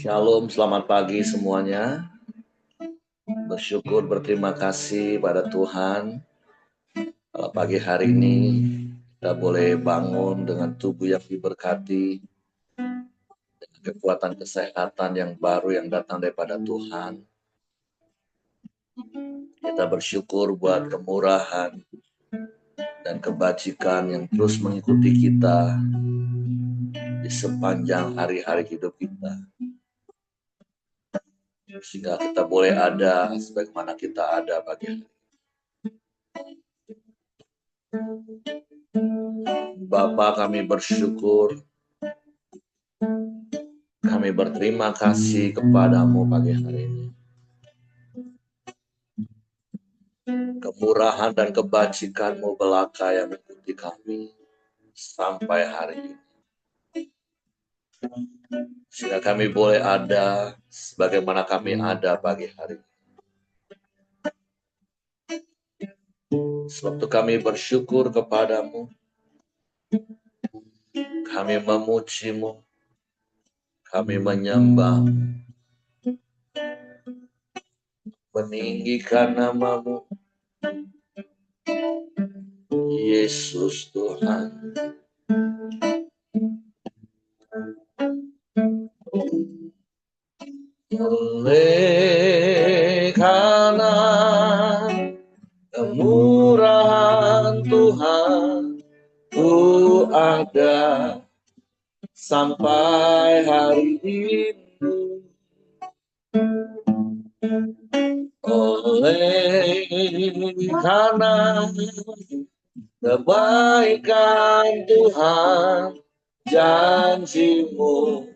Shalom, selamat pagi semuanya. Bersyukur, berterima kasih pada Tuhan. Kalau pagi hari ini kita boleh bangun dengan tubuh yang diberkati, dengan kekuatan kesehatan yang baru yang datang daripada Tuhan. Kita bersyukur buat kemurahan dan kebajikan yang terus mengikuti kita di sepanjang hari-hari hidup kita. Sehingga kita boleh ada sebagaimana kita ada pagi hari. Bapa, kami bersyukur, kami berterima kasih kepadamu pagi hari ini. Kemurahan dan kebajikanmu belaka yang mengikuti kami sampai hari ini. Sehingga kami boleh ada sebagaimana kami ada pagi hari ini. Sebab itu kami bersyukur kepadamu, kami memujimu, kami menyembah, meninggikan namamu, Yesus Tuhan. Oleh karena kemurahan Tuhan, ku ada sampai hari ini. Oleh karena kebaikan Tuhan, janjimu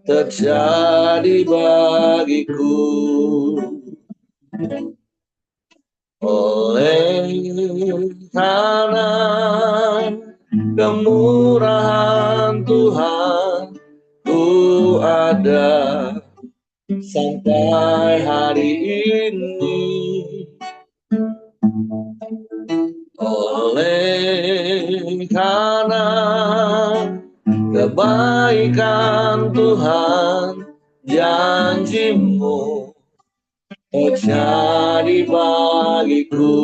terjadi bagiku. Oleh karena kemurahan Tuhan, ku ada sampai hari ini. Oleh karena kebaikan Tuhan, janjimu terjadi bagiku.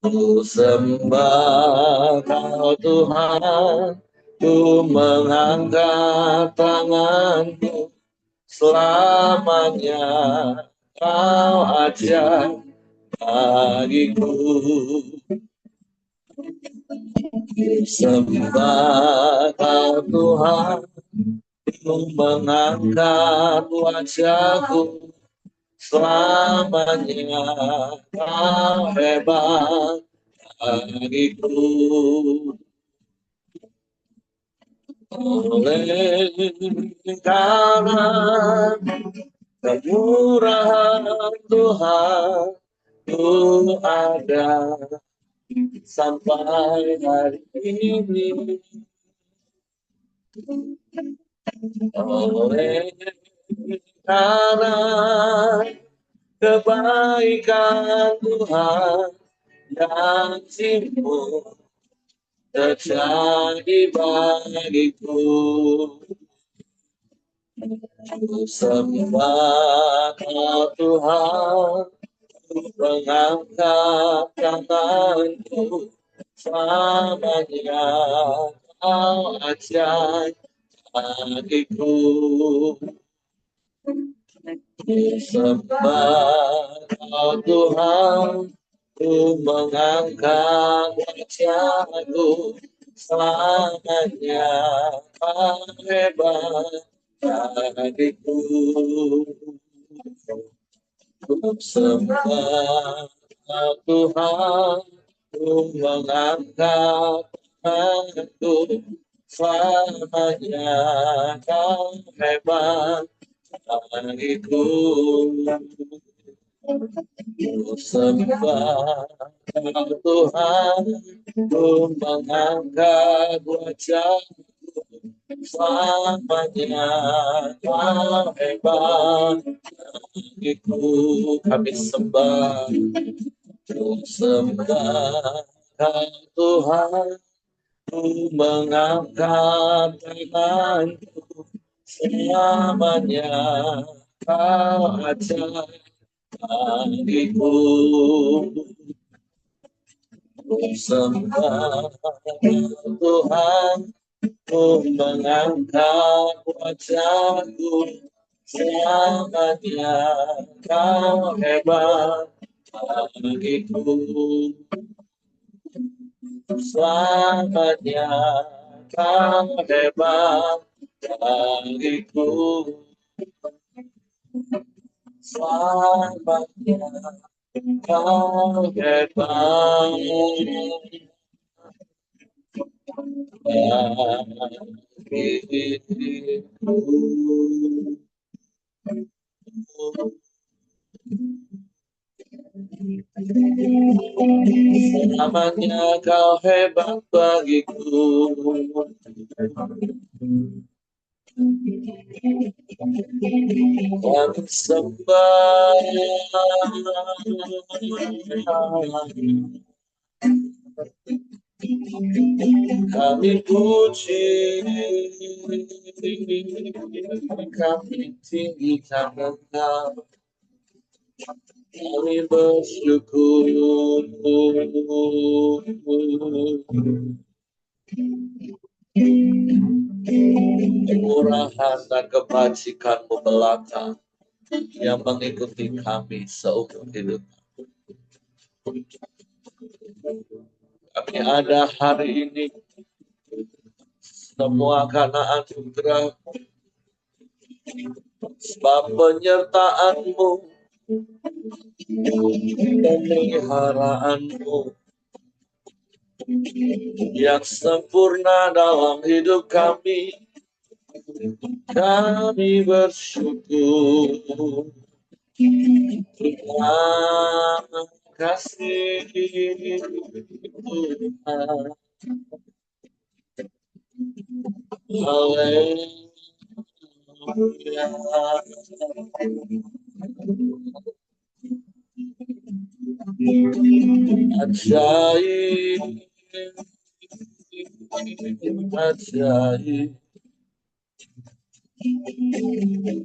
Ku sembah Kau Tuhan, ku mengangkat tanganku, selamanya Kau ajar bagiku. Ku sembah Kau Tuhan, ku mengangkat wajahku, selamanya Kau hebat bagiku. Oleh karena kemurahan Tuhan, ku ada sampai hari ini. Oleh karena kebaikan Tuhan, janjimu terjadi bagiku. Ku sembah Kau Tuhan, ku mengangkat tanganku, selamanya Kau ajar bagiku. Ku sembah Kau Tuhan, ku mengangkat wajahku, selamanya Kau hebat bagiku. Ku sembah Kau Tuhan, ku mengangkat tanganku, selamanya Kau hebat bagiku. Ku sembah Kau Tuhan, ku mengangkat wajahku, selamanya Kau hebat bagiku. Kami sembah, ku sembah Kau Tuhan, Ku mengangkat tanganku, selamanya Kau ajar bagiku. Ku sembah Tuhan, ku mengangkat wajahku, selamanya Kau hebat bagiku. Selamanya Kau hebat bagiku. Selamanya Kau hebat bagiku. Selamanya Kau hebat bagiku. Kami sembah, kami puji, kami tinggikan Engkau, kami bersyukur. Kemurahan dan kebajikan-Mu belaka yang mengikuti kami seumur hidup. Kami ada hari ini semua karena anugerah, sebab penyertaan-Mu, pemeliharaan-Mu yang sempurna dalam hidup kami. Kami bersyukur. Terima kasih Tuhan. Haleluya. Ajaib, ajaib,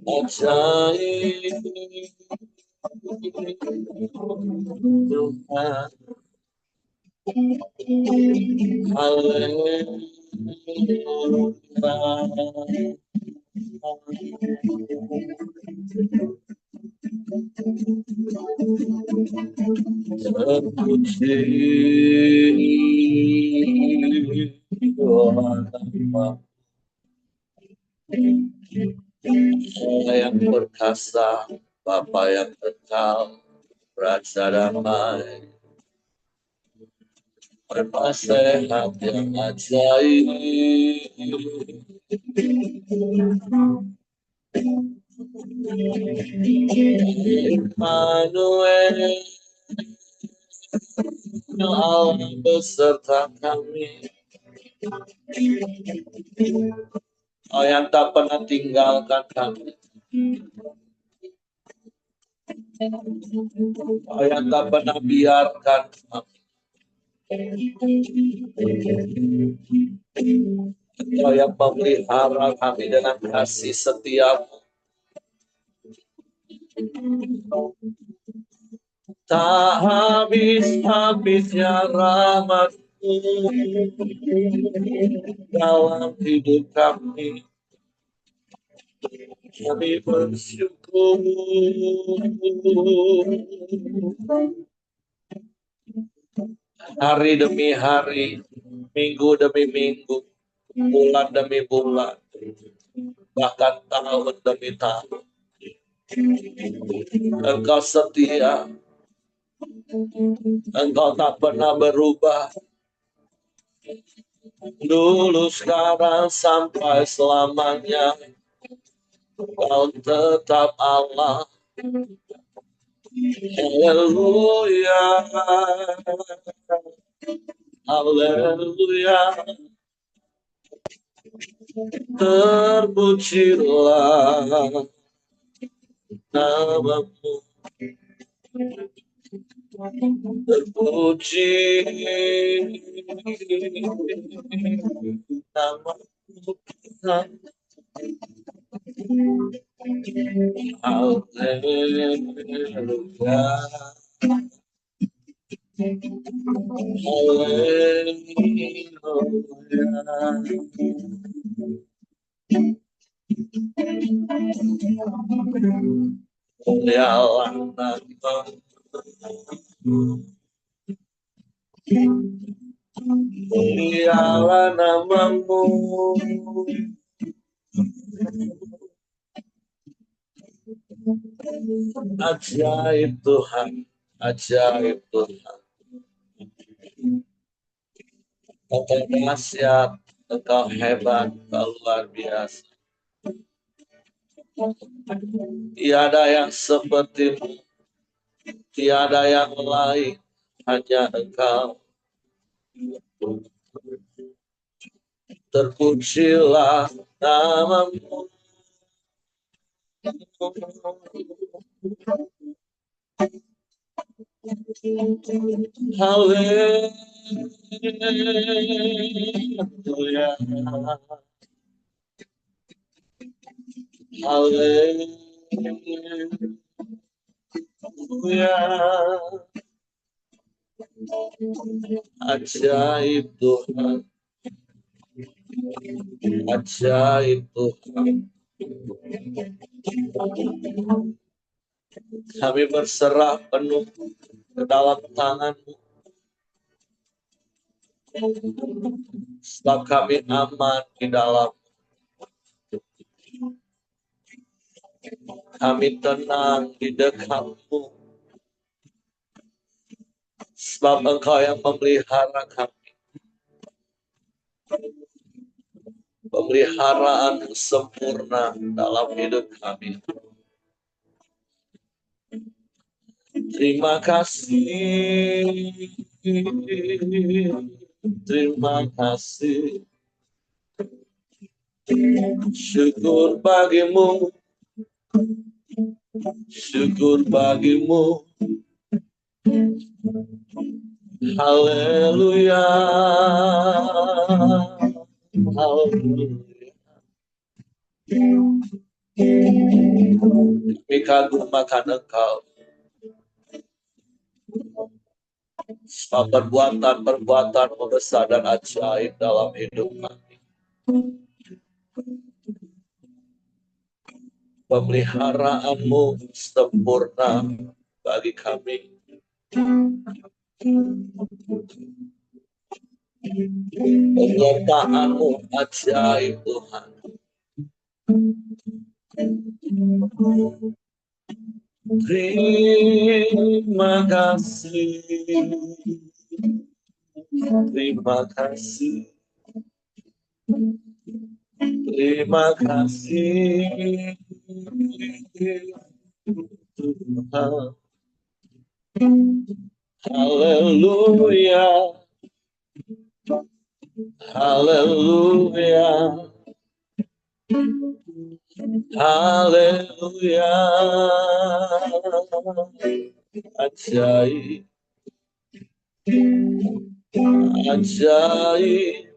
ajaib Tuhan. Haleluya. Terpuji Tuhan Allah yang perkasa, Bapa yang kekal, Raja damai, penasehat yang ajaib. Immanuel, Allah beserta kami. Oh yang tak pernah tinggalkan kami. Oh yang tak pernah biarkan kami. Oh yang memelihara kami dengan kasih setia-Mu. Tak habis-habisnya rahmat-Mu dalam hidup kami. Kami bersyukur. Hari demi hari, minggu demi minggu, bulan demi bulan, bahkan tahun demi tahun. Engkau setia, Engkau tak pernah berubah. Dulu, sekarang, sampai selamanya, Engkau tetap Allah. Haleluya, haleluya. Terpujilah nama-Mu. Terpuji nama Tuhan. Haleluya. Mulialah namamu, mulialah namamu, ajaib Tuhan, ajaib Tuhan. Engkau dahsyat, Engkau hebat, Engkau luar biasa. Tiada yang sepertimu, tiada yang lain, hanya Engkau. Terpujilah namamu. Haleluya. Haleluya. Ajaib Tuhan, ajaib Tuhan. Kami berserah penuh ke dalam tangan-Mu. Sebab kami aman di dalam. Kami tenang di dekat-Mu. Sebab Engkau yang memelihara kami. Pemeliharaan sempurna dalam hidup kami. Terima kasih. Terima kasih. Syukur bagimu. Syukur bagimu. Haleluya. Haleluya. Kami kagum akan Engkau. Sebab perbuatan-perbuatan besar dan ajaib dalam hidup kami. Pemeliharaanmu sempurna bagi kami. Penyertaanmu ajaib Tuhan. Terima kasih. Terima kasih. Terima kasih. Haleluya. Haleluya. Haleluya. Ajaib. Ajaib.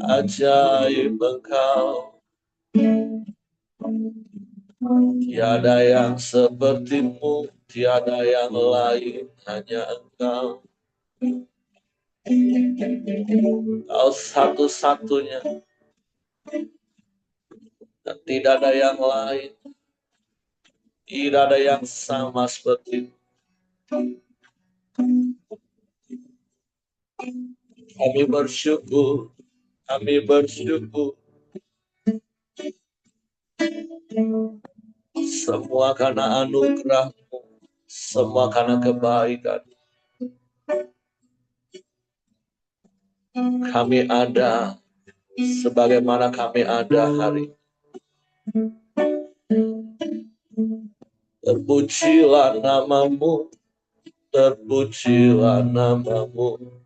Ajaib Engkau. Tiada yang sepertimu, tiada yang lain, hanya Engkau. Engkau satu-satunya. Dan tidak ada yang lain. Tidak ada yang sama seperti kami bersyukur. Kami bersyukur. Semua karena anugerah-Mu. Semua karena kebaikan. Kami ada sebagaimana kami ada hari. Terpujilah namamu. Terpujilah namamu.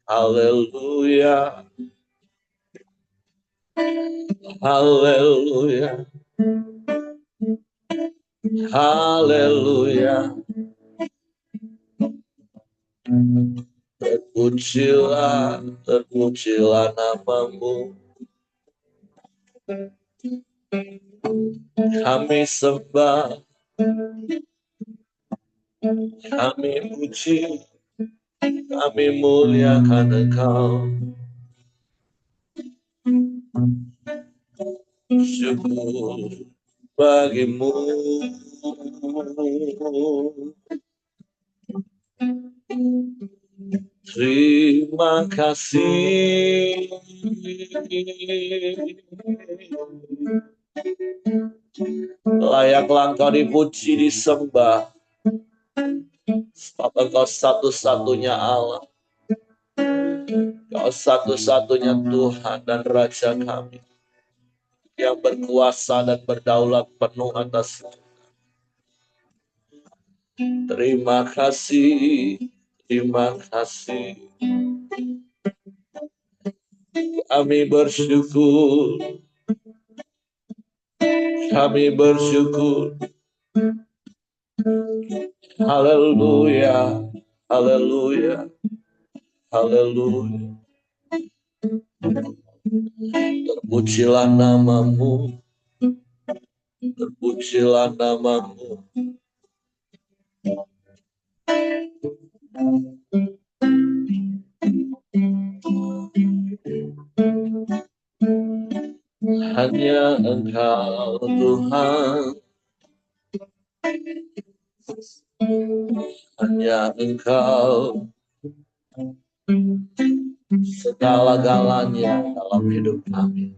Haleluya. Haleluya. Haleluya. Terpujilah, terpujilah namamu. Kami sembah, kami puji, kami muliakan Engkau. Syukur bagimu. Terima kasih. Layaklah Engkau dipuji, disembah, sebab Engkau satu-satunya Allah. Engkau satu-satunya Tuhan dan Raja kami, yang berkuasa dan berdaulat penuh atas. Terima kasih, terima kasih. Kami bersyukur, kami bersyukur. Haleluya, haleluya, haleluya. Terpujilah namamu, terpujilah namamu. Hanya Engkau Tuhan, hanya Engkau segala-galanya dalam hidup kami.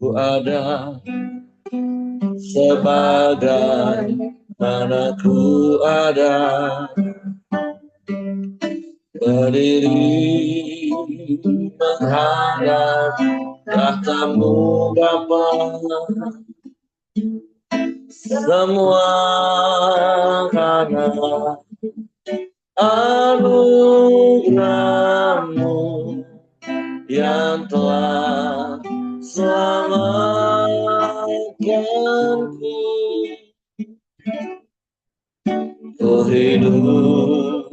Ku ada sebagai mana ku ada, berdiri menghadap tahtamu Bapa. Semua karena anugerah-Mu yang telah selamatkanku. Ku hidup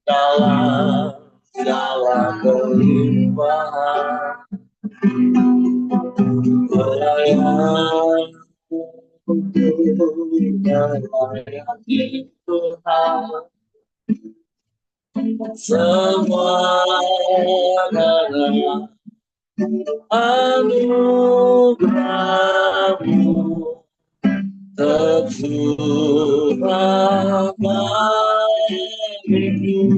dalam segala kelimpahan, melayani Tuhan. Semua karena anugerah-Mu tercurah bagiku.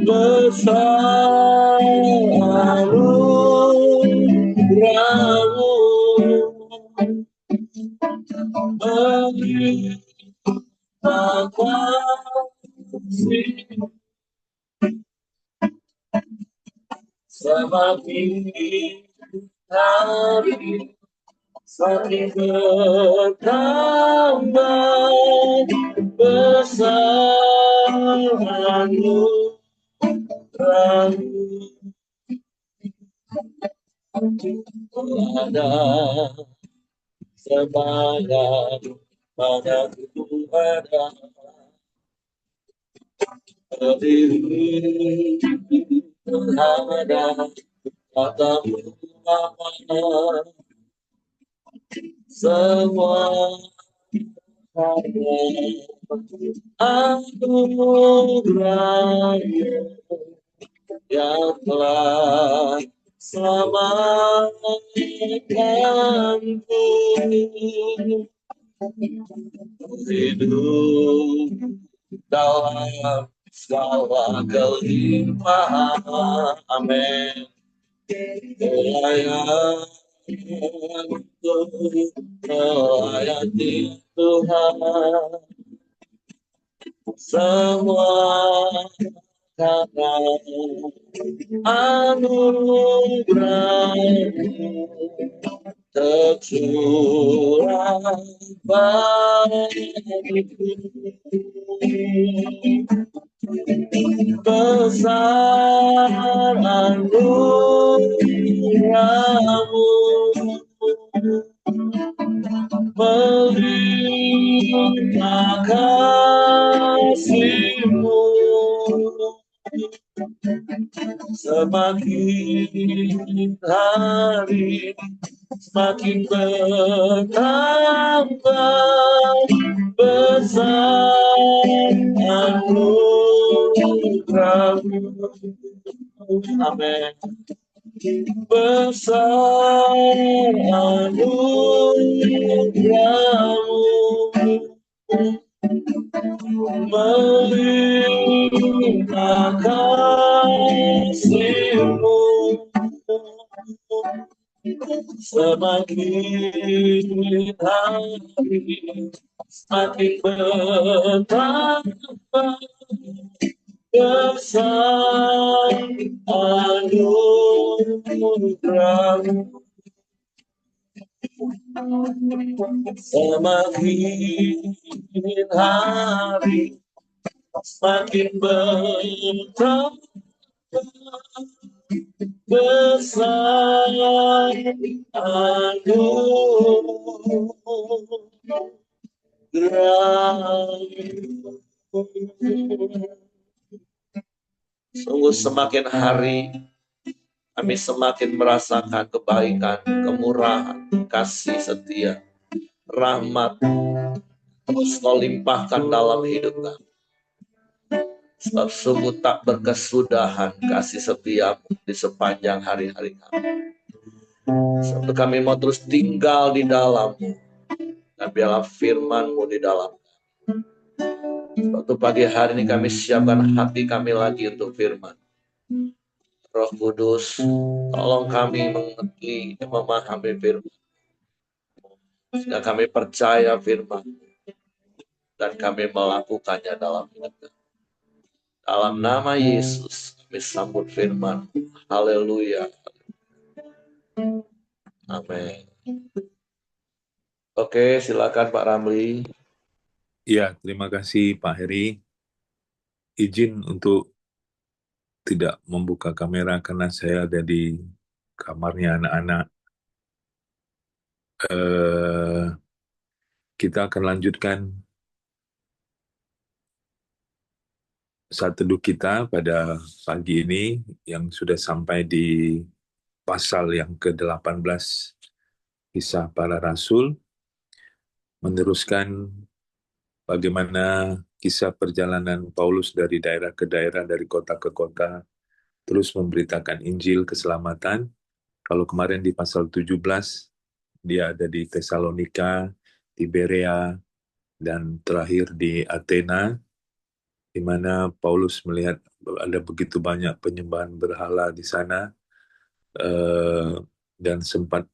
Besar anugerah-Mu bagi kasih, semakin hari semakin bertambah besar anugerah-Mu. Ada sebagai mana ku ada, berdiri menghadap tahtamu Bapa. Semua karena anugerah-Mu yang telah selamatkanku. Hidup dalam segala kelimpahan, amin. Melayani Tuhan. Semua karena anugerah-Mu tercurah bagiku. Besar anugerahmu, melimpah kasihmu, semakin hari semakin bertambah besar anugerahmu. Amin. Besar anugerahmu, melimpah kasihmu, semakin hari semakin bertambah besar anugerahmu, semakin hari semakin bertambah besar anugerahmu. Sungguh semakin hari kami semakin merasakan kebaikan, kemurahan, kasih setia, rahmat terus Kau limpahkan dalam hidup kami. Sebab sungguh tak berkesudahan kasih setiamu di sepanjang hari-hari kami. Sebab kami mau terus tinggal di dalam-Mu, dan biarlah firman-Mu di dalam. Waktu pagi hari ini kami siapkan hati kami lagi untuk firman. Roh Kudus, tolong kami mengerti dan memahami firman, sehingga kami percaya firman dan kami melakukannya dalam hidup kami. Dalam nama Yesus kami sambut firman. Haleluya. Amin. Oke, silakan Pak Ramli. Ya, terima kasih Pak Heri. Izin untuk tidak membuka kamera karena saya ada di kamarnya anak-anak. Kita akan lanjutkan saat teduh kita pada pagi ini yang sudah sampai di pasal yang ke-18 Kisah Para Rasul, meneruskan bagaimana kisah perjalanan Paulus dari daerah ke daerah, dari kota ke kota, terus memberitakan Injil keselamatan. Kalau kemarin di pasal 17, dia ada di Tesalonika, di Berea, dan terakhir di Athena, di mana Paulus melihat ada begitu banyak penyembahan berhala di sana, dan sempat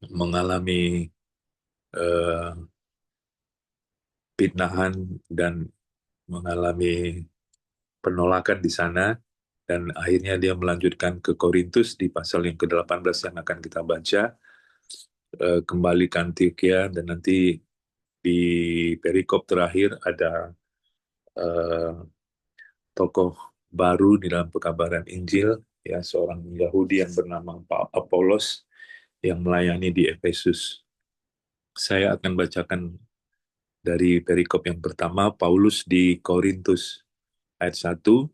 mengalami fitnahan dan mengalami penolakan di sana, dan akhirnya dia melanjutkan ke Korintus di pasal yang ke-18 yang akan kita baca, kembali ke Antioquia, dan nanti di perikop terakhir ada tokoh baru di dalam pekabaran Injil, ya, seorang Yahudi yang bernama Apolos yang melayani di Efesus. Saya akan bacakan dari perikop yang pertama, Paulus di Korintus, ayat 1.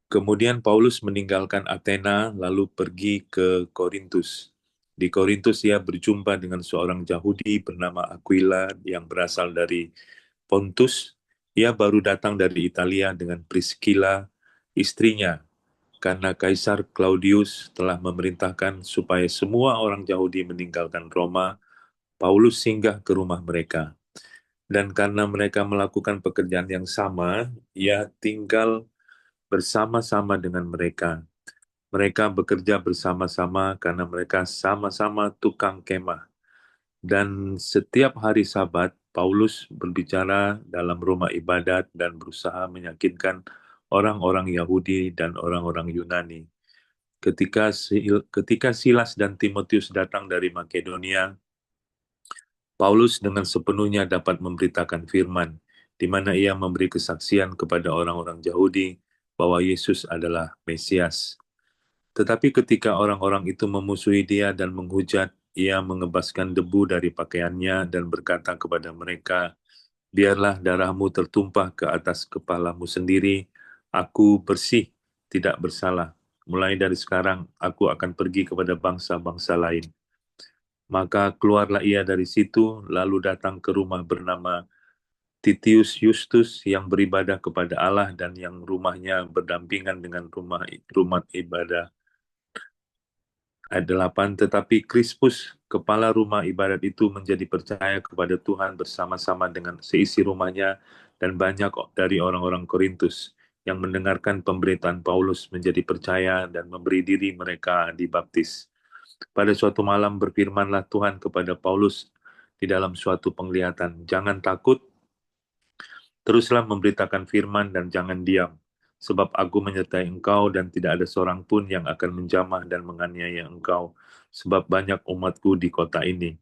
Kemudian Paulus meninggalkan Athena lalu pergi ke Korintus. Di Korintus ia berjumpa dengan seorang Yahudi bernama Aquila yang berasal dari Pontus. Ia baru datang dari Italia dengan Priscilla, istrinya, karena Kaisar Claudius telah memerintahkan supaya semua orang Yahudi meninggalkan Roma. Paulus singgah ke rumah mereka. Dan karena mereka melakukan pekerjaan yang sama, ia tinggal bersama-sama dengan mereka. Mereka bekerja bersama-sama karena mereka sama-sama tukang kemah. Dan setiap hari Sabat, Paulus berbicara dalam rumah ibadat dan berusaha meyakinkan orang-orang Yahudi dan orang-orang Yunani. ketika Silas dan Timotius datang dari Makedonia, Paulus dengan sepenuhnya dapat memberitakan firman, di mana ia memberi kesaksian kepada orang-orang Yahudi bahwa Yesus adalah Mesias. Tetapi ketika orang-orang itu memusuhi dia dan menghujat, ia mengebaskan debu dari pakaiannya dan berkata kepada mereka, biarlah darahmu tertumpah ke atas kepalamu sendiri, aku bersih, tidak bersalah. Mulai dari sekarang, aku akan pergi kepada bangsa-bangsa lain. Maka keluarlah ia dari situ, lalu datang ke rumah bernama Titius Justus yang beribadah kepada Allah dan yang rumahnya berdampingan dengan rumah ibadah ayat 8, tetapi Krispus, kepala rumah ibadat itu menjadi percaya kepada Tuhan bersama-sama dengan seisi rumahnya dan banyak dari orang-orang Korintus yang mendengarkan pemberitaan Paulus menjadi percaya dan memberi diri mereka dibaptis. Pada suatu malam berfirmanlah Tuhan kepada Paulus di dalam suatu penglihatan, jangan takut, teruslah memberitakan firman dan jangan diam, sebab aku menyertai engkau dan tidak ada seorang pun yang akan menjamah dan menganiaya engkau, sebab banyak umatku di kota ini.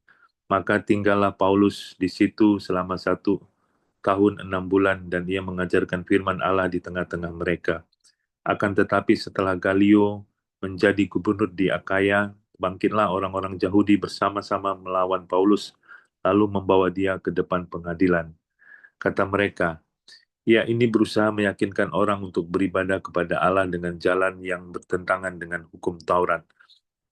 Maka tinggallah Paulus di situ selama 1 tahun 6 bulan dan ia mengajarkan firman Allah di tengah-tengah mereka. Akan tetapi setelah Galio menjadi gubernur di Akaya, bangkitlah orang-orang Yahudi bersama-sama melawan Paulus, lalu membawa dia ke depan pengadilan. Kata mereka, ia ini berusaha meyakinkan orang untuk beribadah kepada Allah dengan jalan yang bertentangan dengan hukum Taurat.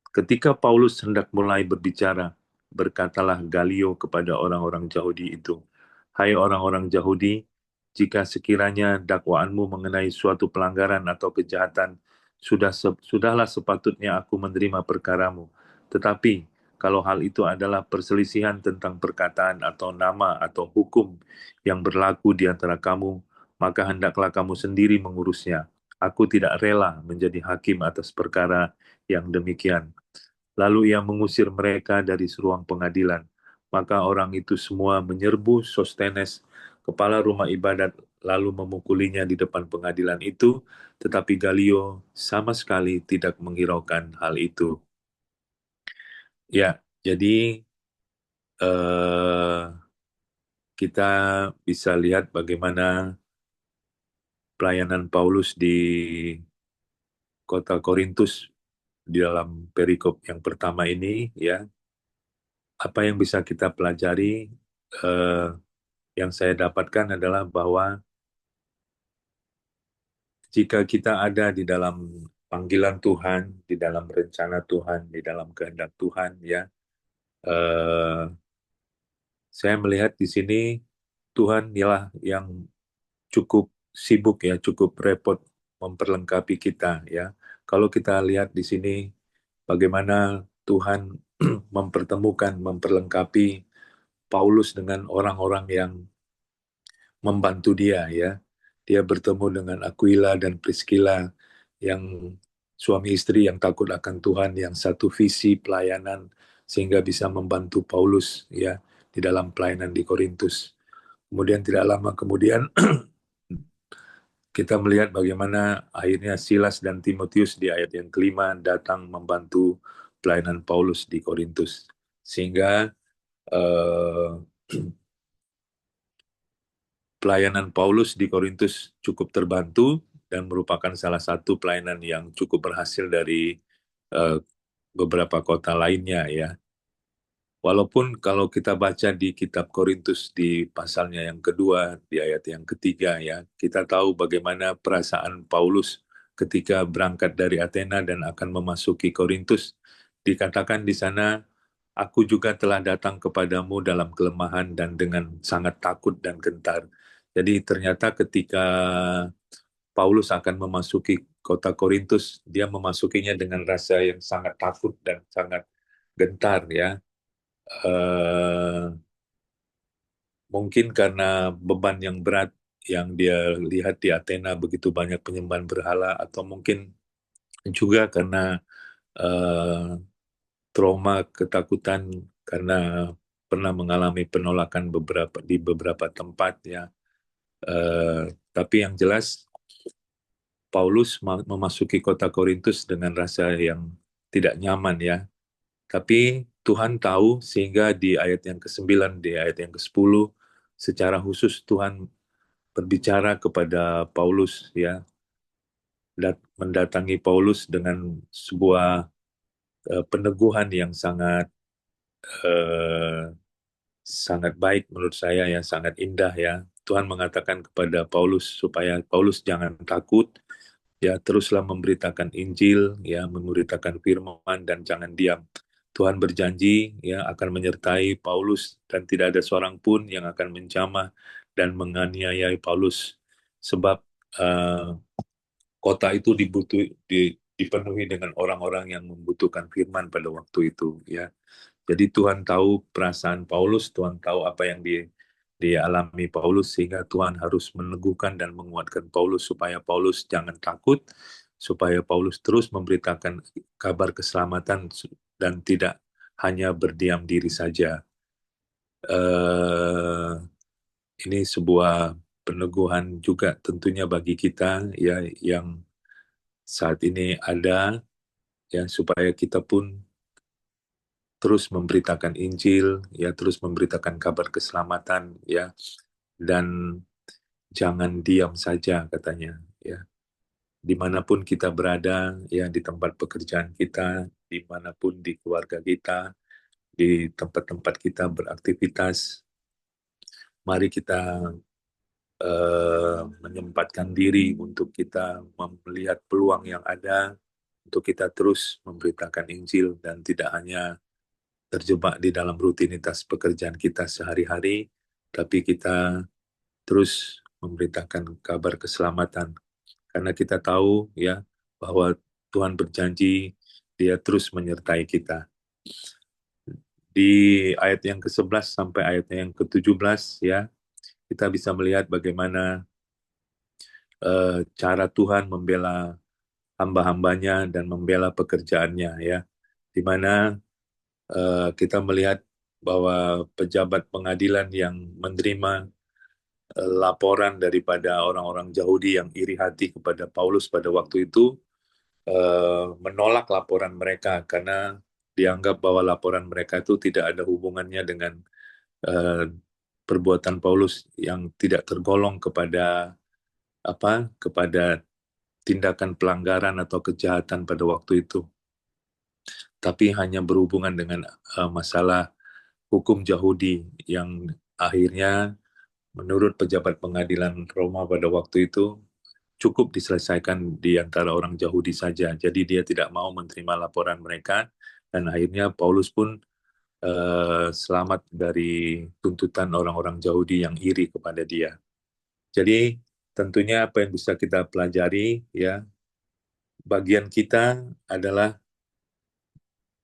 Ketika Paulus hendak mulai berbicara, berkatalah Galio kepada orang-orang Yahudi itu, hai orang-orang Yahudi, jika sekiranya dakwaanmu mengenai suatu pelanggaran atau kejahatan, sudahlah sepatutnya aku menerima perkaramu. Tetapi, kalau hal itu adalah perselisihan tentang perkataan atau nama atau hukum yang berlaku di antara kamu, maka hendaklah kamu sendiri mengurusnya. Aku tidak rela menjadi hakim atas perkara yang demikian. Lalu ia mengusir mereka dari ruang pengadilan. Maka orang itu semua menyerbu Sostenes, kepala rumah ibadat, lalu memukulinya di depan pengadilan itu, tetapi Galio sama sekali tidak menghiraukan hal itu. Ya, jadi eh, kita bisa lihat bagaimana pelayanan Paulus di kota Korintus di dalam perikop yang pertama ini, ya, apa yang bisa kita pelajari, eh, yang saya dapatkan adalah bahwa jika kita ada di dalam panggilan Tuhan, di dalam rencana Tuhan, di dalam kehendak Tuhan, ya, eh, saya melihat di sini Tuhan ialah yang cukup sibuk, ya, cukup repot memperlengkapi kita, ya. Kalau kita lihat di sini bagaimana Tuhan mempertemukan, memperlengkapi Paulus dengan orang-orang yang membantu dia, ya. Dia bertemu dengan Aquila dan Priscilla yang suami istri yang takut akan Tuhan, yang satu visi pelayanan sehingga bisa membantu Paulus, ya, di dalam pelayanan di Korintus. Kemudian tidak lama kemudian kita melihat bagaimana akhirnya Silas dan Timotius di ayat yang kelima datang membantu pelayanan Paulus di Korintus. Sehingga eh, pelayanan Paulus di Korintus cukup terbantu dan merupakan salah satu pelayanan yang cukup berhasil dari eh, beberapa kota lainnya, ya. Walaupun kalau kita baca di kitab Korintus di pasalnya yang kedua, di ayat yang ketiga, ya, kita tahu bagaimana perasaan Paulus ketika berangkat dari Athena dan akan memasuki Korintus. Dikatakan di sana, aku juga telah datang kepadamu dalam kelemahan dan dengan sangat takut dan gentar. Jadi ternyata ketika Paulus akan memasuki kota Korintus, dia memasukinya dengan rasa yang sangat takut dan sangat gentar, ya. eh, Mungkin karena beban yang berat yang dia lihat di Athena, begitu banyak penyembahan berhala, atau mungkin juga karena eh, trauma ketakutan karena pernah mengalami penolakan di beberapa tempat, ya. Eh, tapi yang jelas Paulus memasuki kota Korintus dengan rasa yang tidak nyaman ya. Tapi Tuhan tahu sehingga di ayat yang ke-9, di ayat yang ke-10, secara khusus Tuhan berbicara kepada Paulus ya, mendatangi Paulus dengan sebuah peneguhan yang eh, sangat baik menurut saya ya, sangat indah ya. Tuhan mengatakan kepada Paulus supaya Paulus jangan takut, ya teruslah memberitakan Injil, ya memberitakan firman dan jangan diam. Tuhan berjanji ya akan menyertai Paulus dan tidak ada seorang pun yang akan menjamah dan menganiaya Paulus sebab eh, kota itu dipenuhi dengan orang-orang yang membutuhkan firman pada waktu itu ya. Jadi Tuhan tahu perasaan Paulus, Tuhan tahu apa yang dialami Paulus, sehingga Tuhan harus meneguhkan dan menguatkan Paulus supaya Paulus jangan takut, supaya Paulus terus memberitakan kabar keselamatan dan tidak hanya berdiam diri saja. Eh, ini sebuah peneguhan juga tentunya bagi kita ya yang saat ini ada ya supaya kita pun terus memberitakan Injil, ya terus memberitakan kabar keselamatan, ya dan jangan diam saja katanya, ya dimanapun kita berada, ya di tempat pekerjaan kita, dimanapun di keluarga kita, di tempat-tempat kita beraktivitas, mari kita menyempatkan diri untuk kita melihat peluang yang ada, untuk kita terus memberitakan Injil dan tidak hanya terjebak di dalam rutinitas pekerjaan kita sehari-hari, tapi kita terus memberitakan kabar keselamatan. Karena kita tahu ya bahwa Tuhan berjanji dia terus menyertai kita. Di ayat yang ke-11 sampai ayat yang ke-17 ya, kita bisa melihat bagaimana cara Tuhan membela hamba-hambanya dan membela pekerjaannya ya. Di mana kita melihat bahwa pejabat pengadilan yang menerima laporan daripada orang-orang Yahudi yang iri hati kepada Paulus pada waktu itu menolak laporan mereka karena dianggap bahwa laporan mereka itu tidak ada hubungannya dengan eh, perbuatan Paulus yang tidak tergolong kepada tindakan pelanggaran atau kejahatan pada waktu itu, tapi hanya berhubungan dengan masalah hukum Yahudi yang akhirnya menurut pejabat pengadilan Roma pada waktu itu cukup diselesaikan di antara orang Yahudi saja. Jadi dia tidak mau menerima laporan mereka dan akhirnya Paulus pun selamat dari tuntutan orang-orang Yahudi yang iri kepada dia. Jadi tentunya apa yang bisa kita pelajari ya, bagian kita adalah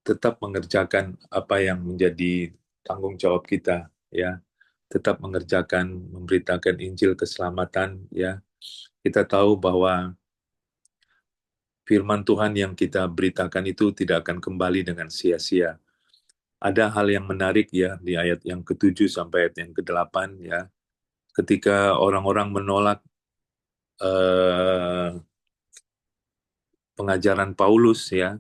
tetap mengerjakan apa yang menjadi tanggung jawab kita ya, tetap mengerjakan memberitakan Injil keselamatan ya. Kita tahu bahwa firman Tuhan yang kita beritakan itu tidak akan kembali dengan sia-sia. Ada hal yang menarik ya di ayat yang ke-7 sampai ayat yang ke-8 ya. Ketika orang-orang menolak eh, pengajaran Paulus ya,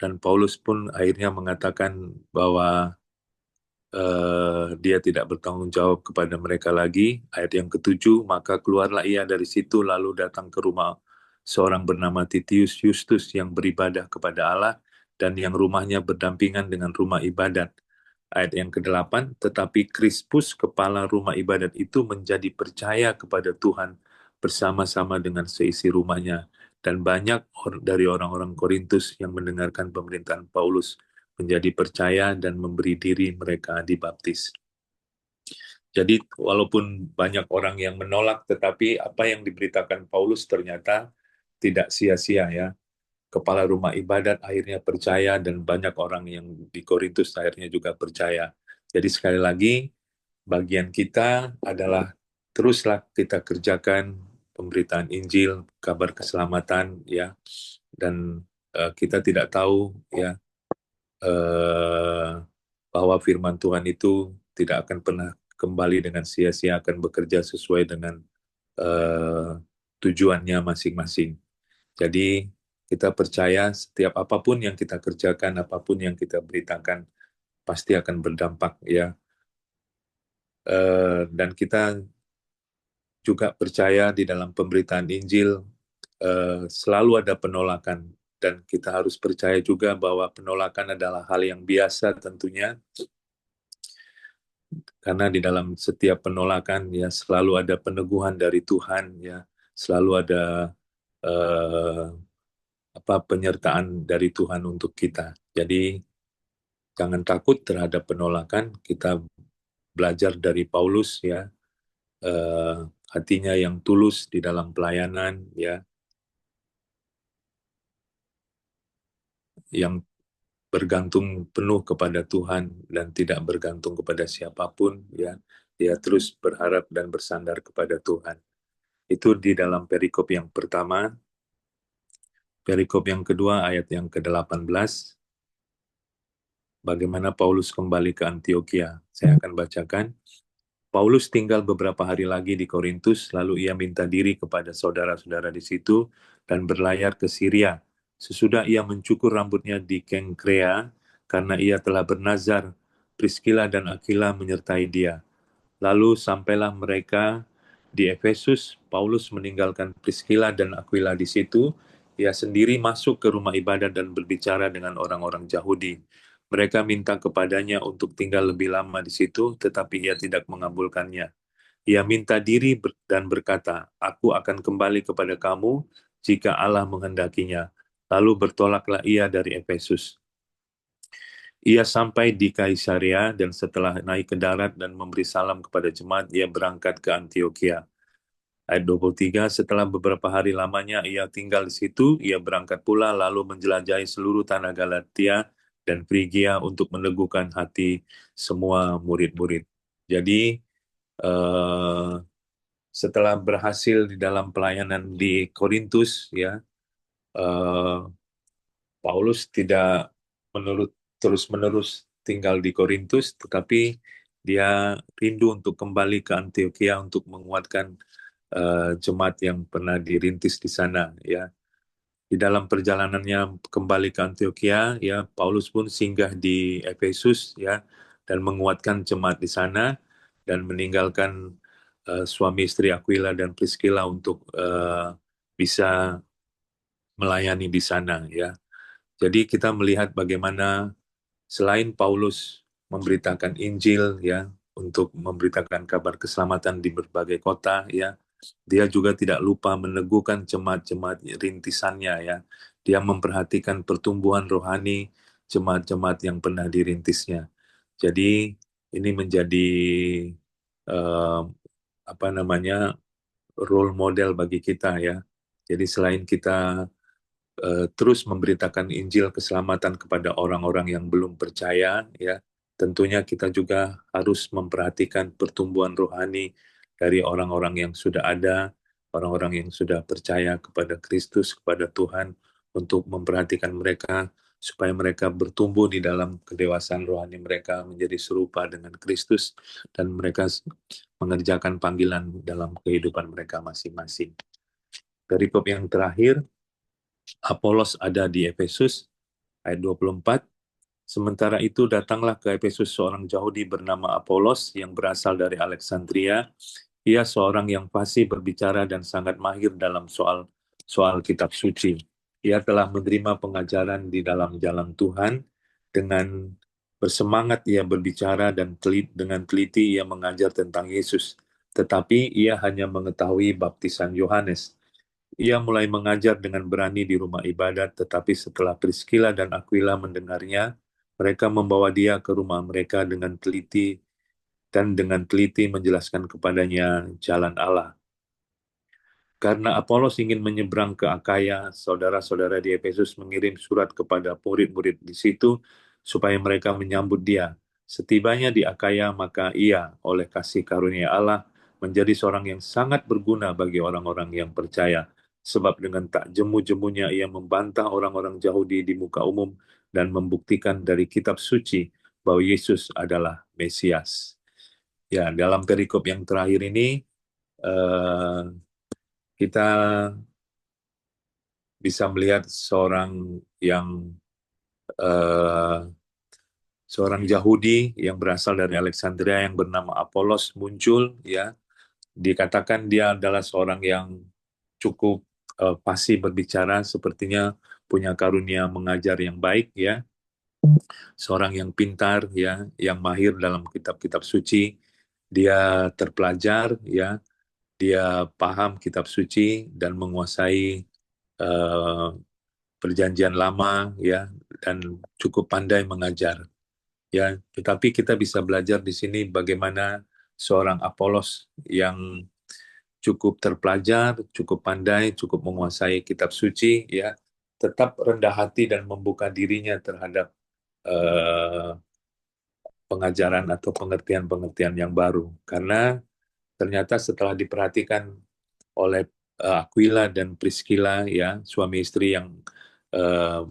dan Paulus pun akhirnya mengatakan bahwa dia tidak bertanggung jawab kepada mereka lagi. Ayat yang ke-7, maka keluarlah ia dari situ lalu datang ke rumah seorang bernama Titius Justus yang beribadah kepada Allah dan yang rumahnya berdampingan dengan rumah ibadat. Ayat yang ke-8, tetapi Krispus kepala rumah ibadat itu menjadi percaya kepada Tuhan bersama-sama dengan seisi rumahnya. Dan banyak dari orang-orang Korintus yang mendengarkan pemerintahan Paulus menjadi percaya dan memberi diri mereka dibaptis. Jadi walaupun banyak orang yang menolak, tetapi apa yang diberitakan Paulus ternyata tidak sia-sia ya. Kepala rumah ibadat akhirnya percaya dan banyak orang yang di Korintus akhirnya juga percaya. Jadi sekali lagi bagian kita adalah teruslah kita kerjakan pemberitaan Injil, kabar keselamatan ya. Dan kita tidak tahu ya eh, bahwa firman Tuhan itu tidak akan pernah kembali dengan sia-sia, akan bekerja sesuai dengan eh, tujuannya masing-masing. Jadi kita percaya setiap apapun yang kita kerjakan, apapun yang kita beritakan, pasti akan berdampak ya. Dan kita juga percaya di dalam pemberitaan Injil selalu ada penolakan, dan kita harus percaya juga bahwa penolakan adalah hal yang biasa tentunya, karena di dalam setiap penolakan ya selalu ada peneguhan dari Tuhan ya, selalu ada eh, penyertaan dari Tuhan untuk kita. Jadi jangan takut terhadap penolakan. Kita belajar dari Paulus ya, eh, hatinya yang tulus di dalam pelayanan ya, yang bergantung penuh kepada Tuhan dan tidak bergantung kepada siapapun ya. Dia terus berharap dan bersandar kepada Tuhan. Itu di dalam perikop yang pertama. Perikop yang kedua ayat yang ke-18, bagaimana Paulus kembali ke Antioquia. Saya akan bacakan. Paulus tinggal beberapa hari lagi di Korintus, lalu ia minta diri kepada saudara-saudara di situ dan berlayar ke Syria. Sesudah ia mencukur rambutnya di Kengkrea, karena ia telah bernazar, Priscilla dan Aquila menyertai dia. Lalu sampailah mereka di Efesus. Paulus meninggalkan Priscilla dan Aquila di situ. Ia sendiri masuk ke rumah ibadat dan berbicara dengan orang-orang Yahudi. Mereka minta kepadanya untuk tinggal lebih lama di situ, tetapi ia tidak mengabulkannya. Ia minta diri dan berkata, "Aku akan kembali kepada kamu jika Allah menghendakinya." Lalu bertolaklah ia dari Efesus. Ia sampai di Kaisarea, dan setelah naik ke darat dan memberi salam kepada jemaat, ia berangkat ke Antioquia. Ayat 23, setelah beberapa hari lamanya ia tinggal di situ, ia berangkat pula lalu menjelajahi seluruh tanah Galatia dan Frigia untuk meneguhkan hati semua murid-murid. Jadi eh, setelah berhasil di dalam pelayanan di Korintus ya, eh, Paulus tidak terus-menerus tinggal di Korintus, tetapi dia rindu untuk kembali ke Antioquia untuk menguatkan jemaat yang pernah dirintis di sana ya. Di dalam perjalanannya kembali ke Antioquia ya, Paulus pun singgah di Efesus ya, dan menguatkan jemaat di sana, dan meninggalkan suami istri Aquila dan Priscilla untuk bisa melayani di sana ya. Jadi kita melihat bagaimana selain Paulus memberitakan Injil ya, untuk memberitakan kabar keselamatan di berbagai kota ya, dia juga tidak lupa meneguhkan jemaat-jemaat rintisannya ya. Dia memperhatikan pertumbuhan rohani jemaat-jemaat yang pernah dirintisnya. Jadi ini menjadi eh, apa namanya, role model bagi kita ya. Jadi selain kita terus memberitakan Injil keselamatan kepada orang-orang yang belum percaya, ya, tentunya kita juga harus memperhatikan pertumbuhan rohani dari orang-orang yang sudah ada, orang-orang yang sudah percaya kepada Kristus, kepada Tuhan, untuk memperhatikan mereka supaya mereka bertumbuh di dalam kedewasaan rohani mereka menjadi serupa dengan Kristus, dan mereka mengerjakan panggilan dalam kehidupan mereka masing-masing. Perikop yang terakhir, Apolos ada di Efesus, ayat 24. Sementara itu datanglah ke Efesus seorang Yahudi bernama Apolos yang berasal dari Alexandria. Ia seorang yang fasih berbicara dan sangat mahir dalam soal kitab suci. Ia telah menerima pengajaran di dalam jalan Tuhan. Dengan bersemangat ia berbicara dan dengan teliti ia mengajar tentang Yesus. Tetapi ia hanya mengetahui baptisan Yohanes. Ia mulai mengajar dengan berani di rumah ibadat, tetapi setelah Priscilla dan Aquila mendengarnya, mereka membawa dia ke rumah mereka dengan teliti dan dengan teliti menjelaskan kepadanya jalan Allah. Karena Apolos ingin menyeberang ke Akaya, saudara-saudara di Efesus mengirim surat kepada murid-murid di situ supaya mereka menyambut dia. Setibanya di Akaya, maka ia, oleh kasih karunia Allah, menjadi seorang yang sangat berguna bagi orang-orang yang percaya. Sebab dengan tak jemu-jemunya ia membantah orang-orang Yahudi di muka umum dan membuktikan dari kitab suci bahwa Yesus adalah Mesias. Ya, dalam perikop yang terakhir ini, eh, kita bisa melihat eh, seorang Yahudi yang berasal dari Alexandria yang bernama Apolos muncul, ya. Dikatakan dia adalah seorang yang cukup fasih berbicara, sepertinya punya karunia mengajar yang baik, ya. Seorang yang pintar, ya, yang mahir dalam kitab-kitab suci. Dia terpelajar, ya. Dia paham kitab suci dan menguasai eh, perjanjian lama, ya, dan cukup pandai mengajar. Ya, tetapi kita bisa belajar di sini bagaimana seorang Apolos yang cukup terpelajar, cukup pandai, cukup menguasai kitab suci, ya, tetap rendah hati dan membuka dirinya terhadap eh, pengajaran atau pengertian-pengertian yang baru. Karena ternyata setelah diperhatikan oleh Aquila dan Priscilla, ya, suami istri yang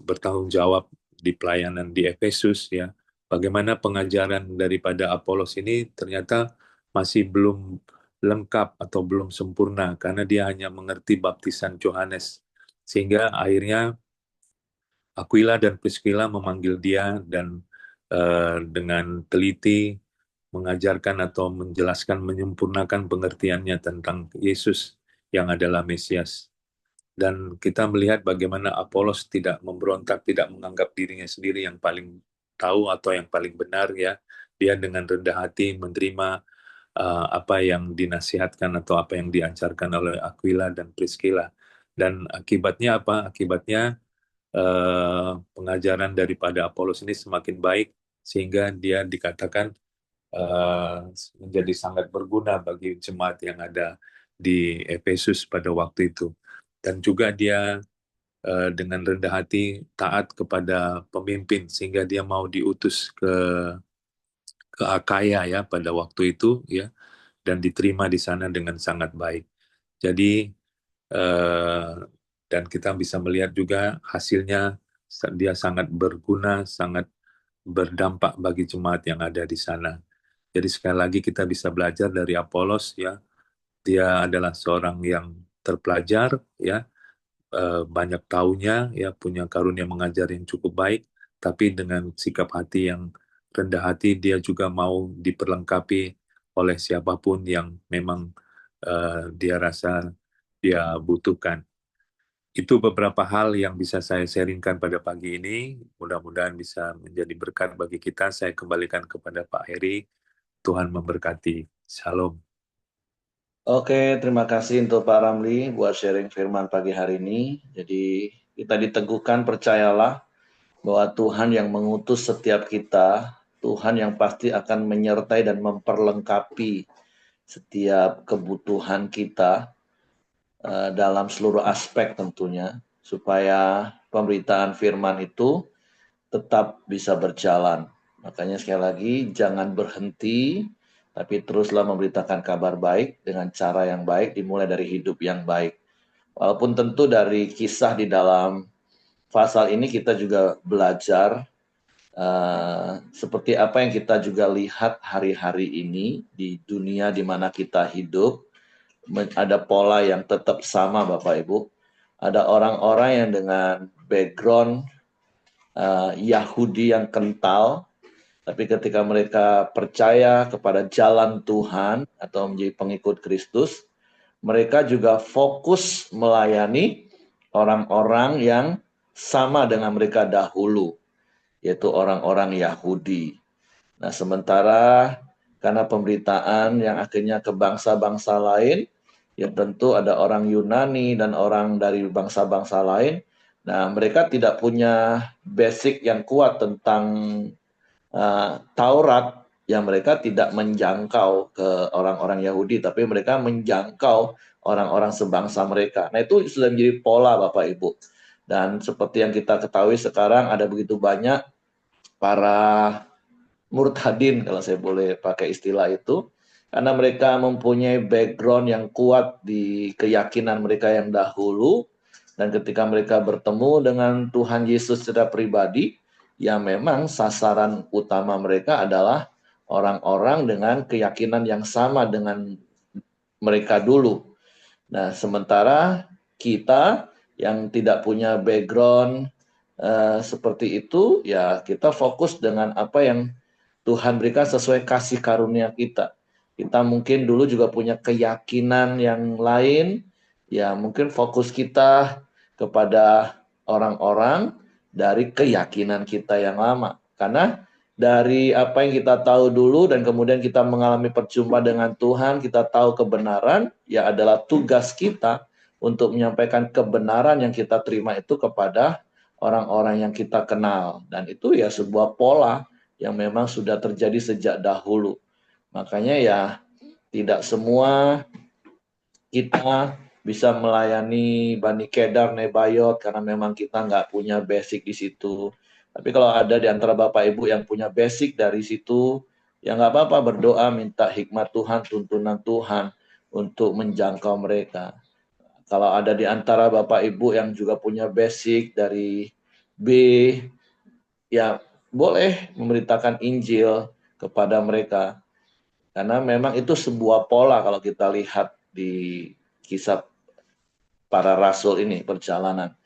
bertanggung jawab di pelayanan di Efesus, ya, bagaimana pengajaran daripada Apolos ini ternyata masih belum lengkap atau belum sempurna karena dia hanya mengerti baptisan Yohanes, sehingga akhirnya Aquila dan Priscilla memanggil dia dan dengan teliti mengajarkan atau menjelaskan, menyempurnakan pengertiannya tentang Yesus yang adalah Mesias. Dan kita melihat bagaimana Apolos tidak memberontak, tidak menganggap dirinya sendiri yang paling tahu atau yang paling benar, ya. Dia dengan rendah hati menerima apa yang dinasihatkan atau apa yang diajarkan oleh Aquila dan Priscilla. Dan akibatnya apa? Akibatnya pengajaran daripada Apolos ini semakin baik sehingga dia dikatakan eh, menjadi sangat berguna bagi jemaat yang ada di Efesus pada waktu itu. Dan juga dia dengan rendah hati taat kepada pemimpin sehingga dia mau diutus ke Akaya, ya, pada waktu itu, ya, dan diterima di sana dengan sangat baik. Jadi eh, dan kita bisa melihat juga hasilnya dia sangat berguna, sangat berdampak bagi jemaat yang ada di sana. Jadi sekali lagi kita bisa belajar dari Apolos, ya. Dia adalah seorang yang terpelajar, ya, banyak taunya, ya, punya karunia mengajar yang cukup baik, tapi dengan sikap hati yang rendah hati, dia juga mau diperlengkapi oleh siapapun yang memang dia rasa dia butuhkan. Itu beberapa hal yang bisa saya sharingkan pada pagi ini. Mudah-mudahan bisa menjadi berkat bagi kita. Saya kembalikan kepada Pak Heri. Tuhan memberkati. Shalom. Oke, terima kasih untuk Pak Ramli buat sharing firman pagi hari ini. Jadi kita diteguhkan, percayalah bahwa Tuhan yang mengutus setiap kita, Tuhan yang pasti akan menyertai dan memperlengkapi setiap kebutuhan kita dalam seluruh aspek tentunya, supaya pemberitaan firman itu tetap bisa berjalan. Makanya sekali lagi, jangan berhenti, tapi teruslah memberitakan kabar baik dengan cara yang baik, dimulai dari hidup yang baik. Walaupun tentu dari kisah di dalam pasal ini kita juga belajar seperti apa yang kita juga lihat hari-hari ini di dunia di mana kita hidup, ada pola yang tetap sama Bapak Ibu. Ada orang-orang yang dengan background Yahudi yang kental, tapi ketika mereka percaya kepada jalan Tuhan atau menjadi pengikut Kristus, mereka juga fokus melayani orang-orang yang sama dengan mereka dahulu, yaitu orang-orang Yahudi. Nah, sementara karena pemberitaan yang akhirnya ke bangsa-bangsa lain, ya tentu ada orang Yunani dan orang dari bangsa-bangsa lain. Nah, mereka tidak punya basic yang kuat tentang Taurat, yang mereka tidak menjangkau ke orang-orang Yahudi, tapi mereka menjangkau orang-orang sebangsa mereka. Nah, itu sudah menjadi pola Bapak Ibu. Dan seperti yang kita ketahui sekarang ada begitu banyak para murtadin, kalau saya boleh pakai istilah itu, karena mereka mempunyai background yang kuat di keyakinan mereka yang dahulu, dan ketika mereka bertemu dengan Tuhan Yesus secara pribadi, ya memang sasaran utama mereka adalah orang-orang dengan keyakinan yang sama dengan mereka dulu. Nah, sementara kita yang tidak punya background seperti itu, ya kita fokus dengan apa yang Tuhan berikan sesuai kasih karunia kita. Kita mungkin dulu juga punya keyakinan yang lain, ya mungkin fokus kita kepada orang-orang dari keyakinan kita yang lama. Karena dari apa yang kita tahu dulu dan kemudian kita mengalami perjumpaan dengan Tuhan, kita tahu kebenaran, ya adalah tugas kita untuk menyampaikan kebenaran yang kita terima itu kepada orang-orang yang kita kenal. Dan itu ya sebuah pola yang memang sudah terjadi sejak dahulu. Makanya ya tidak semua kita bisa melayani Bani Kedar, Nebayot karena memang kita nggak punya basic di situ. Tapi kalau ada di antara Bapak Ibu yang punya basic dari situ, ya nggak apa-apa berdoa minta hikmat Tuhan, tuntunan Tuhan untuk menjangkau mereka. Kalau ada di antara Bapak Ibu yang juga punya basic dari B, ya boleh memberitakan Injil kepada mereka. Karena memang itu sebuah pola kalau kita lihat di kisah para rasul ini, perjalanan.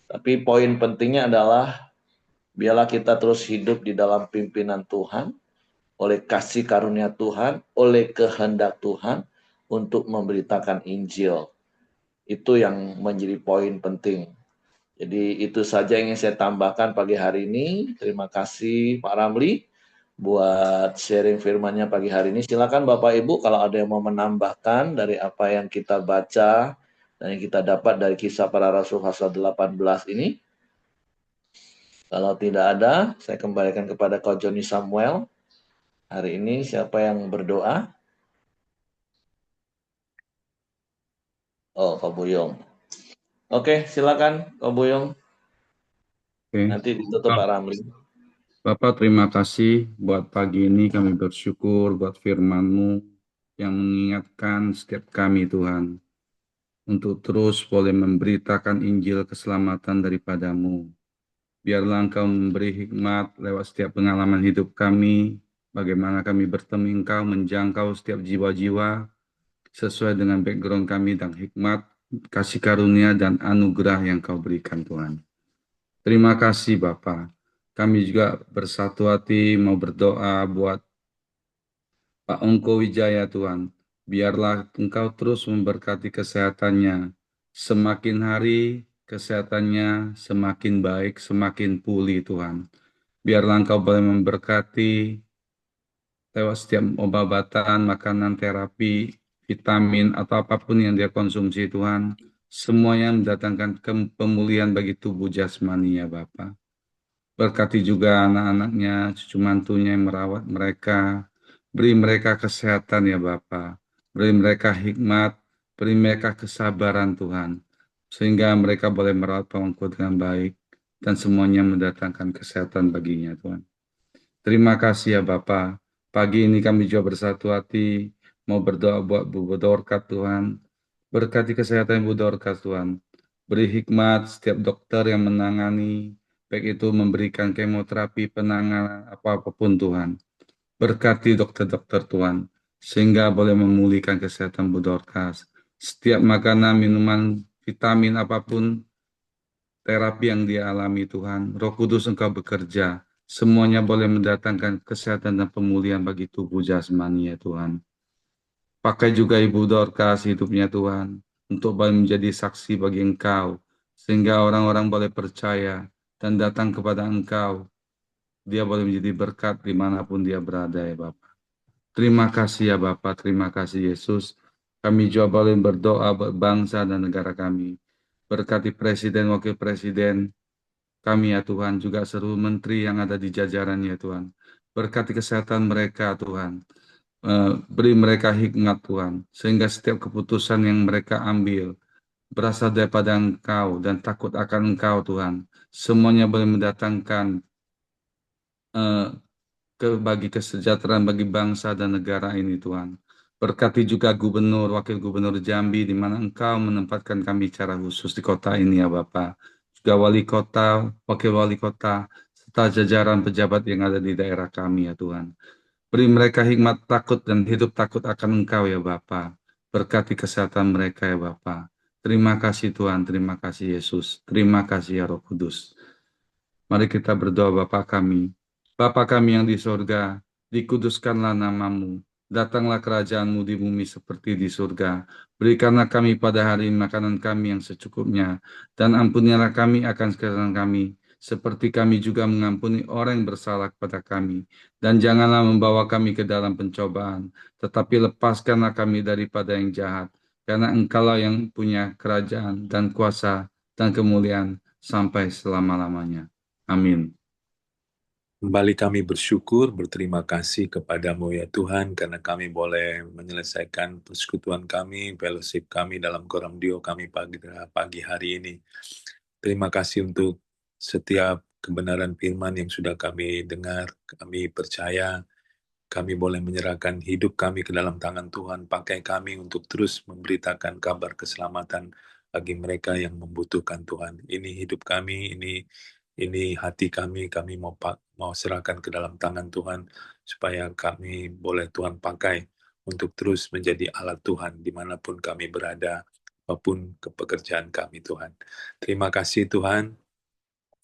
Tapi poin pentingnya adalah biarlah kita terus hidup di dalam pimpinan Tuhan, oleh kasih karunia Tuhan, oleh kehendak Tuhan untuk memberitakan Injil. Itu yang menjadi poin penting. Jadi itu saja yang ingin saya tambahkan pagi hari ini. Terima kasih Pak Ramli buat sharing firman-Nya pagi hari ini. Silakan Bapak Ibu kalau ada yang mau menambahkan dari apa yang kita baca dan yang kita dapat dari kisah para rasul pasal 18 ini. Kalau tidak ada, saya kembalikan kepada Kau Joni Samuel. Hari ini siapa yang berdoa? Oh, Kau Buyung. Oke, silakan Kau Buyung. Oke. Nanti ditutup Pak Ramli. Bapak, terima kasih buat pagi ini. Kami bersyukur buat firman-Mu yang mengingatkan setiap kami, Tuhan, untuk terus boleh memberitakan Injil keselamatan daripada-Mu. Biarlah Engkau memberi hikmat lewat setiap pengalaman hidup kami, bagaimana kami bertemu Engkau, menjangkau setiap jiwa-jiwa, sesuai dengan background kami dan hikmat, kasih karunia, dan anugerah yang Kau berikan, Tuhan. Terima kasih, Bapak. Kami juga bersatu hati mau berdoa buat Pak Ongko Wijaya, Tuhan. Biarlah Engkau terus memberkati kesehatannya. Semakin hari kesehatannya semakin baik, semakin pulih, Tuhan. Biarlah Engkau boleh memberkati lewat setiap obat-obatan, makanan, terapi, vitamin, atau apapun yang dia konsumsi, Tuhan. Semuanya mendatangkan pemulihan bagi tubuh jasmani, ya Bapak. Berkati juga anak-anaknya, cucu mantunya yang merawat mereka. Beri mereka kesehatan ya Bapa. Beri mereka hikmat, beri mereka kesabaran Tuhan. Sehingga mereka boleh merawat pengangkut dengan baik. Dan semuanya mendatangkan kesehatan baginya Tuhan. Terima kasih ya Bapa. Pagi ini kami juga bersatu hati. Mau berdoa buat Bu Dorkat Tuhan. Berkati kesehatan Ibu Dorcas Tuhan. Beri hikmat setiap dokter yang menangani, baik itu memberikan kemoterapi, penanganan, apapun Tuhan. Berkati dokter-dokter Tuhan, sehingga boleh memulihkan kesehatan Bu Dorcas. Setiap makanan, minuman, vitamin, apapun, terapi yang dia alami Tuhan, Roh Kudus Engkau bekerja. Semuanya boleh mendatangkan kesehatan dan pemulihan bagi tubuh jasmani ya Tuhan. Pakai juga Ibu Dorcas hidupnya Tuhan, untuk boleh menjadi saksi bagi Engkau, sehingga orang-orang boleh percaya dan datang kepada Engkau. Dia boleh menjadi berkat dimanapun dia berada ya Bapak. Terima kasih ya Bapak, terima kasih Yesus. Kami juga boleh berdoa buat bangsa dan negara kami. Berkati Presiden, Wakil Presiden kami ya Tuhan, juga seluruh menteri yang ada di jajaran ya Tuhan. Berkati kesehatan mereka Tuhan. Beri mereka hikmat Tuhan, sehingga setiap keputusan yang mereka ambil berasal daripada Engkau dan takut akan Engkau Tuhan. Semuanya boleh mendatangkan eh, bagi kesejahteraan bagi bangsa dan negara ini Tuhan. Berkati juga gubernur, wakil gubernur Jambi, di mana Engkau menempatkan kami secara khusus di kota ini ya Bapak. Juga wali kota, wakil wali kota, serta jajaran pejabat yang ada di daerah kami ya Tuhan. Beri mereka hikmat takut dan hidup takut akan Engkau ya Bapa. Berkati kesehatan mereka ya Bapa. Terima kasih Tuhan, terima kasih Yesus, terima kasih ya Roh Kudus. Mari kita berdoa Bapa kami. Bapa kami yang di sorga, dikuduskanlah namamu. Datanglah kerajaanmu di bumi seperti di surga. Berikanlah kami pada hari ini makanan kami yang secukupnya. Dan ampunilah kami akan kesalahan kami. Seperti kami juga mengampuni orang yang bersalah kepada kami. Dan janganlah membawa kami ke dalam pencobaan. Tetapi lepaskanlah kami daripada yang jahat. Karena engkaulah yang punya kerajaan dan kuasa dan kemuliaan sampai selama-lamanya. Amin. Kembali kami bersyukur, berterima kasih kepadamu ya Tuhan, karena kami boleh menyelesaikan persekutuan kami, fellowship kami dalam Koramdio kami pagi hari ini. Terima kasih untuk setiap kebenaran firman yang sudah kami dengar, kami percaya, kami boleh menyerahkan hidup kami ke dalam tangan Tuhan, pakai kami untuk terus memberitakan kabar keselamatan bagi mereka yang membutuhkan Tuhan. Ini hidup kami, ini hati kami mau serahkan ke dalam tangan Tuhan, supaya kami boleh Tuhan pakai untuk terus menjadi alat Tuhan dimanapun kami berada, apapun pekerjaan kami Tuhan. Terima kasih Tuhan,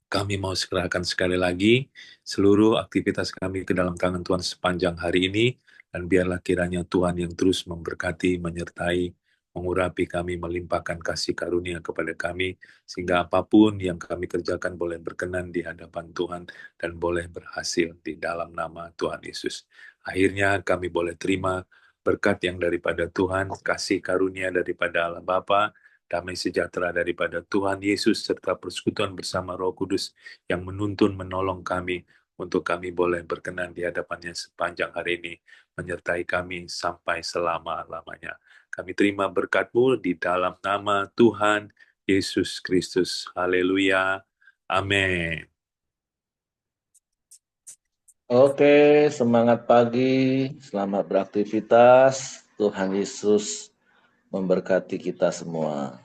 kami mau serahkan sekali lagi seluruh aktivitas kami ke dalam tangan Tuhan sepanjang hari ini, dan biarlah kiranya Tuhan yang terus memberkati, menyertai, mengurapi kami, melimpahkan kasih karunia kepada kami, sehingga apapun yang kami kerjakan boleh berkenan di hadapan Tuhan dan boleh berhasil di dalam nama Tuhan Yesus. Akhirnya kami boleh terima berkat yang daripada Tuhan, kasih karunia daripada Allah Bapa, damai sejahtera daripada Tuhan Yesus, serta persekutuan bersama Roh Kudus yang menuntun, menolong kami untuk kami boleh berkenan di hadapannya sepanjang hari ini, menyertai kami sampai selama-lamanya. Kami terima berkat-Mu di dalam nama Tuhan Yesus Kristus. Haleluya. Amin. Oke, semangat pagi, selamat beraktivitas. Tuhan Yesus memberkati kita semua.